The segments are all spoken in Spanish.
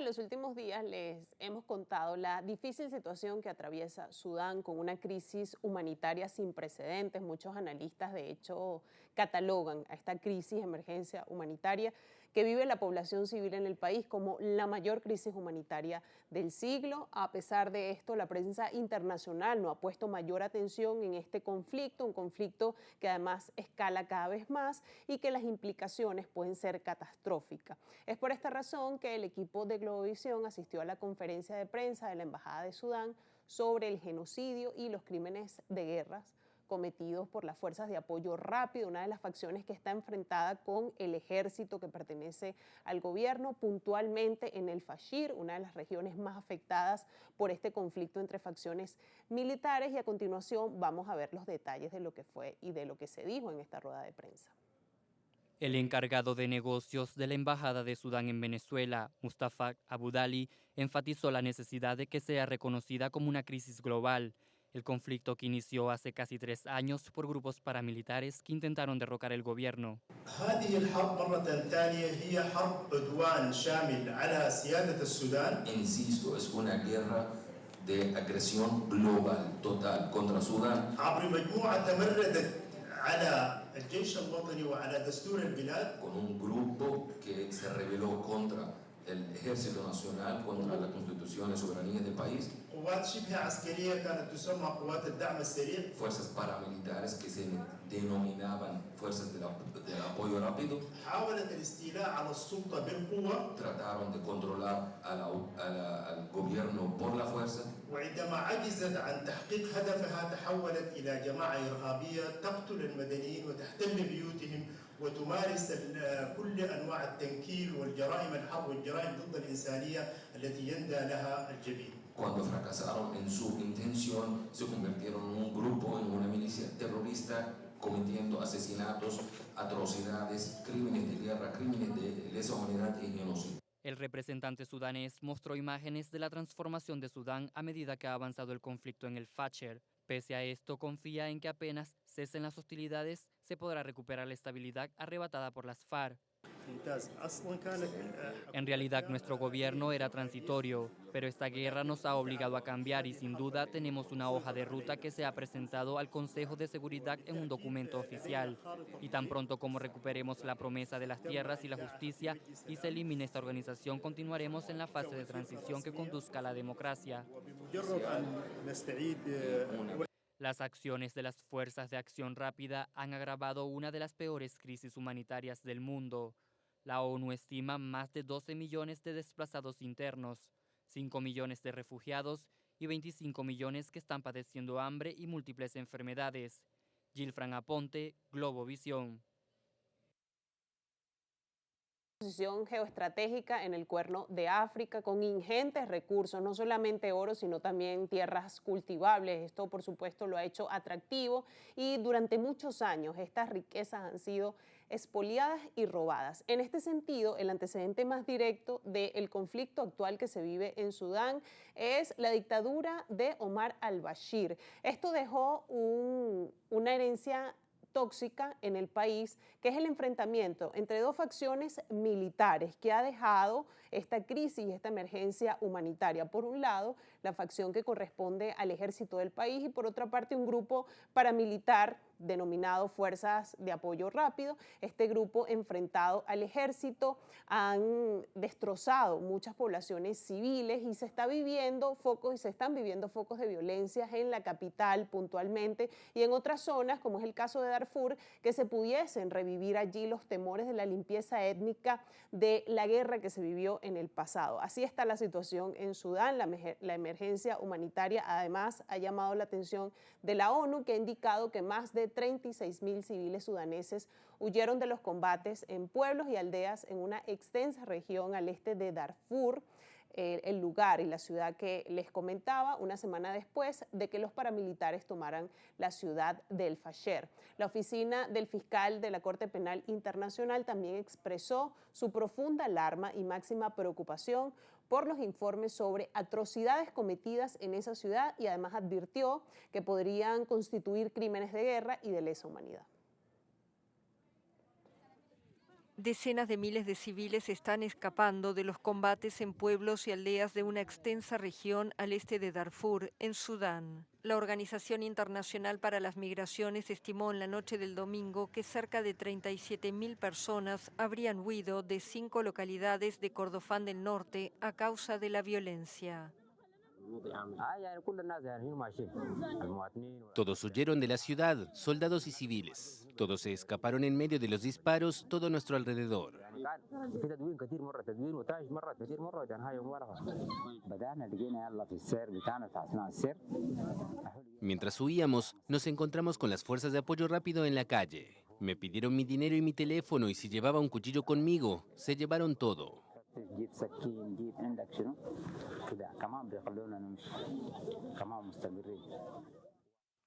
los últimos días les hemos contado la difícil situación que atraviesa Sudán con una crisis humanitaria sin precedentes. Muchos analistas, de hecho, catalogan a esta crisis, emergencia humanitaria que vive la población civil en el país como la mayor crisis humanitaria del siglo. A pesar de esto, la prensa internacional no ha puesto mayor atención en este conflicto, un conflicto que además escala cada vez más y que las implicaciones pueden ser catastróficas. Es por esta razón que el equipo de Globovisión asistió a la conferencia de prensa de la Embajada de Sudán sobre el genocidio y los crímenes de guerras cometidos por las fuerzas de apoyo rápido, una de las facciones que está enfrentada con el ejército que pertenece al gobierno, puntualmente en el Fashir, una de las regiones más afectadas por este conflicto entre facciones militares. Y a continuación vamos a ver los detalles de lo que fue y de lo que se dijo en esta rueda de prensa. El encargado de negocios de la Embajada de Sudán en Venezuela, Mustafa Abudali, enfatizó la necesidad de que sea reconocida como una crisis global. El conflicto que inició hace casi 3 años por grupos paramilitares que intentaron derrocar el gobierno. Insisto, es una guerra de agresión global, total, contra Sudán. Con un grupo que se rebeló contra el Ejército Nacional, contra la Constitución y soberanía del país. Fuerzas paramilitares que se denominaban fuerzas de apoyo rápido. Trataron de controlar al gobierno por la fuerza. وتمارس كل أنواع التنكيل والجرائم الحرب والجرائم ضد الإنسانية التي يندى لها الجبين. Cuando fracasaron en su intención, se convirtieron en un grupo, en una milicia terrorista, cometiendo asesinatos, atrocidades, crímenes de guerra, crímenes de lesa humanidad y genocidio. El representante sudanés mostró imágenes de la transformación de Sudán a medida que ha avanzado el conflicto en el Fashir. Pese a esto, confía en que apenas cesen las hostilidades, se podrá recuperar la estabilidad arrebatada por las FARC. En realidad, nuestro gobierno era transitorio, pero esta guerra nos ha obligado a cambiar y sin duda tenemos una hoja de ruta que se ha presentado al Consejo de Seguridad en un documento oficial. Y tan pronto como recuperemos la promesa de las tierras y la justicia y se elimine esta organización, continuaremos en la fase de transición que conduzca a la democracia. Las acciones de las Fuerzas de Acción Rápida han agravado una de las peores crisis humanitarias del mundo. La ONU estima más de 12 millones de desplazados internos, 5 millones de refugiados y 25 millones que están padeciendo hambre y múltiples enfermedades. Gilfran Aponte, Globovisión. Posición geoestratégica en el Cuerno de África con ingentes recursos, no solamente oro, sino también tierras cultivables. Esto, por supuesto, lo ha hecho atractivo y durante muchos años estas riquezas han sido expoliadas y robadas. En este sentido, el antecedente más directo del conflicto actual que se vive en Sudán es la dictadura de Omar al-Bashir. Esto dejó una herencia tóxica en el país, que es el enfrentamiento entre dos facciones militares que ha dejado esta crisis y esta emergencia humanitaria. Por un lado, la facción que corresponde al ejército del país y por otra parte un grupo paramilitar denominado Fuerzas de Apoyo Rápido. Este grupo enfrentado al ejército han destrozado muchas poblaciones civiles y se están viviendo focos de violencia en la capital puntualmente y en otras zonas, como es el caso de Darfur, que se pudiesen revivir allí los temores de la limpieza étnica de la guerra que se vivió en el pasado. Así está la situación en Sudán. La emergencia humanitaria además ha llamado la atención de la ONU, que ha indicado que más de 36.000 civiles sudaneses huyeron de los combates en pueblos y aldeas en una extensa región al este de Darfur, el lugar y la ciudad que les comentaba, una semana después de que los paramilitares tomaran la ciudad del Fasher. La oficina del fiscal de la Corte Penal Internacional también expresó su profunda alarma y máxima preocupación por los informes sobre atrocidades cometidas en esa ciudad y además advirtió que podrían constituir crímenes de guerra y de lesa humanidad. Decenas de miles de civiles están escapando de los combates en pueblos y aldeas de una extensa región al este de Darfur, en Sudán. La Organización Internacional para las Migraciones estimó en la noche del domingo que cerca de 37.000 personas habrían huido de 5 localidades de Kordofán del Norte a causa de la violencia. Todos huyeron de la ciudad, soldados y civiles. Todos se escaparon en medio de los disparos, todo a nuestro alrededor. Mientras huíamos, nos encontramos con las fuerzas de apoyo rápido en la calle. Me pidieron mi dinero y mi teléfono y si llevaba un cuchillo conmigo, se llevaron todo.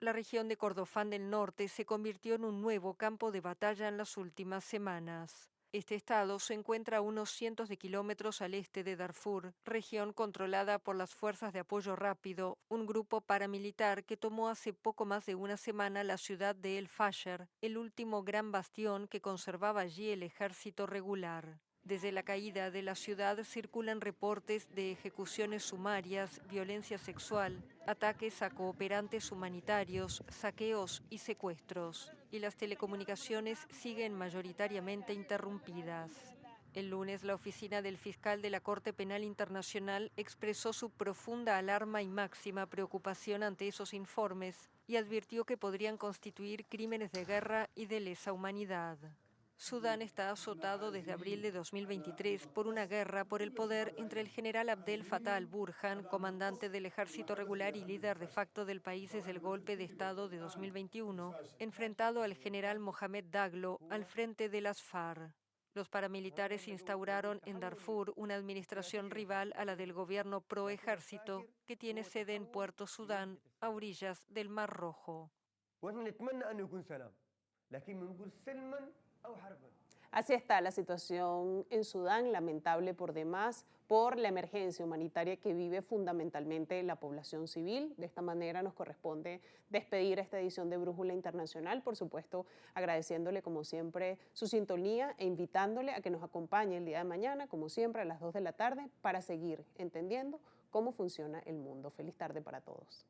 La región de Kordofán del Norte se convirtió en un nuevo campo de batalla en las últimas semanas. Este estado se encuentra a unos cientos de kilómetros al este de Darfur, región controlada por las Fuerzas de Apoyo Rápido, un grupo paramilitar que tomó hace poco más de una semana la ciudad de El Fasher, el último gran bastión que conservaba allí el ejército regular. Desde la caída de la ciudad circulan reportes de ejecuciones sumarias, violencia sexual, ataques a cooperantes humanitarios, saqueos y secuestros. Y las telecomunicaciones siguen mayoritariamente interrumpidas. El lunes, la oficina del fiscal de la Corte Penal Internacional expresó su profunda alarma y máxima preocupación ante esos informes y advirtió que podrían constituir crímenes de guerra y de lesa humanidad. Sudán está azotado desde abril de 2023 por una guerra por el poder entre el general Abdel Fattah al-Burhan, comandante del ejército regular y líder de facto del país desde el golpe de Estado de 2021, enfrentado al general Mohamed Daglo al frente de las FARC. Los paramilitares instauraron en Darfur una administración rival a la del gobierno pro-ejército que tiene sede en Puerto Sudán, a orillas del Mar Rojo. Así está la situación en Sudán, lamentable por demás, por la emergencia humanitaria que vive fundamentalmente la población civil. De esta manera nos corresponde despedir esta edición de Brújula Internacional, por supuesto agradeciéndole como siempre su sintonía e invitándole a que nos acompañe el día de mañana, como siempre a las 2 de la tarde, para seguir entendiendo cómo funciona el mundo. Feliz tarde para todos.